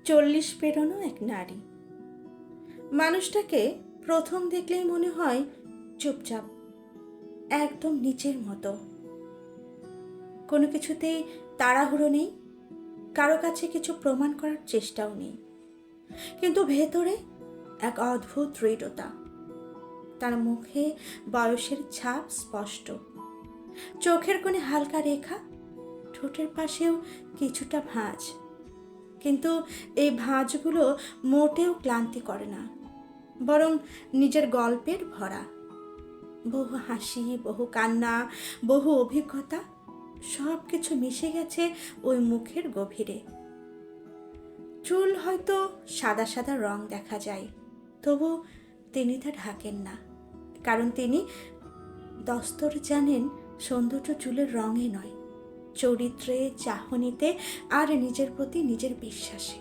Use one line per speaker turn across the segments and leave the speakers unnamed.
40 পেরোনো এক নারী। মানুষটাকে প্রথম দেখলেই মনে হয় চুপচাপ, একদম নিচের মতো। কোনো কিছুতেই তাড়াহুড়ো নেই, কারো কাছে কিছু প্রমাণ করার চেষ্টাও নেই, কিন্তু ভেতরে এক অদ্ভুত দৃঢ়তা। তার মুখে বয়সের ছাপ স্পষ্ট, চোখের কোণে হালকা রেখা, ঠোঁটের পাশেও কিছুটা ভাঁজ। কিন্তু এই ভাঁজগুলো মোটেও ক্লান্তি করে না, বরং নিজের গল্পের ভরা। বহু হাসি, বহু কান্না, বহু অভিজ্ঞতা, সব কিছু মিশে গেছে ওই মুখের গভীরে। চুল হয়তো সাদা সাদা রং দেখা যায়, তবু তিনি তা ঢাকেন না, কারণ তিনি দস্তর জানেন সৌন্দর্য চুলের রঙে নয়, চরিত্রে, চাহনিতে আর নিজের প্রতি নিজের বিশ্বাসে।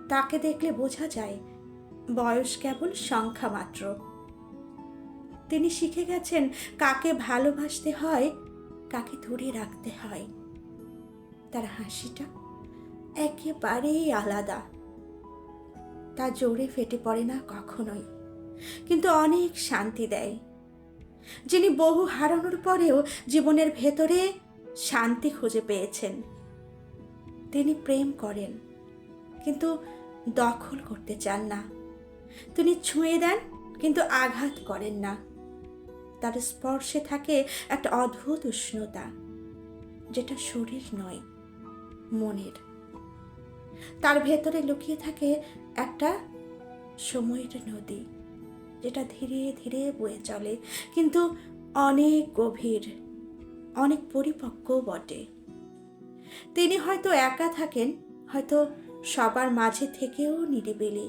তাকে দেখলে বোঝা যায় বয়স কেবল সংখ্যা মাত্র। তিনি শিখে গেছেন কাকে ভালোবাসতে হয়, কাকে দূরে রাখতে হয়। তার হাসিটা একেবারেই আলাদা। তা জোরে ফেটে পড়ে না কখনোই, কিন্তু অনেক শান্তি দেয়। যিনি বহু হারানোর পরেও জীবনের ভেতরে শান্তি খুঁজে পেয়েছেন। তিনি প্রেম করেন, কিন্তু দখল করতে চান না। তিনি ছুঁয়ে দেন, কিন্তু আঘাত করেন না। তার স্পর্শে থাকে একটা অদ্ভুত উষ্ণতা, যেটা শরীর নয়, মনের। তার ভেতরে লুকিয়ে থাকে একটা সময়ের নদী, যেটা ধীরে ধীরে বয়ে চলে, কিন্তু অনেক গভীর, অনেক পরিপক্ক বটে। তিনি হয়তো একা থাকেন, হয়তো সবার মাঝে থেকেও নিরিবিলি,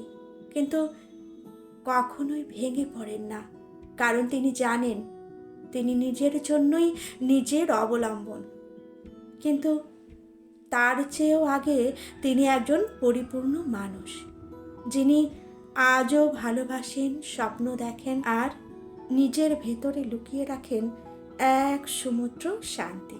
কিন্তু কখনোই ভেঙে পড়েন না, কারণ তিনি জানেন তিনি নিজের জন্যই নিজের অবলম্বন। কিন্তু তার চেয়েও আগে তিনি একজন পরিপূর্ণ মানুষ, যিনি আজও ভালোবাসেন, স্বপ্ন দেখেন আর নিজের ভেতরে লুকিয়ে রাখেন এক সমুদ্র শান্তি।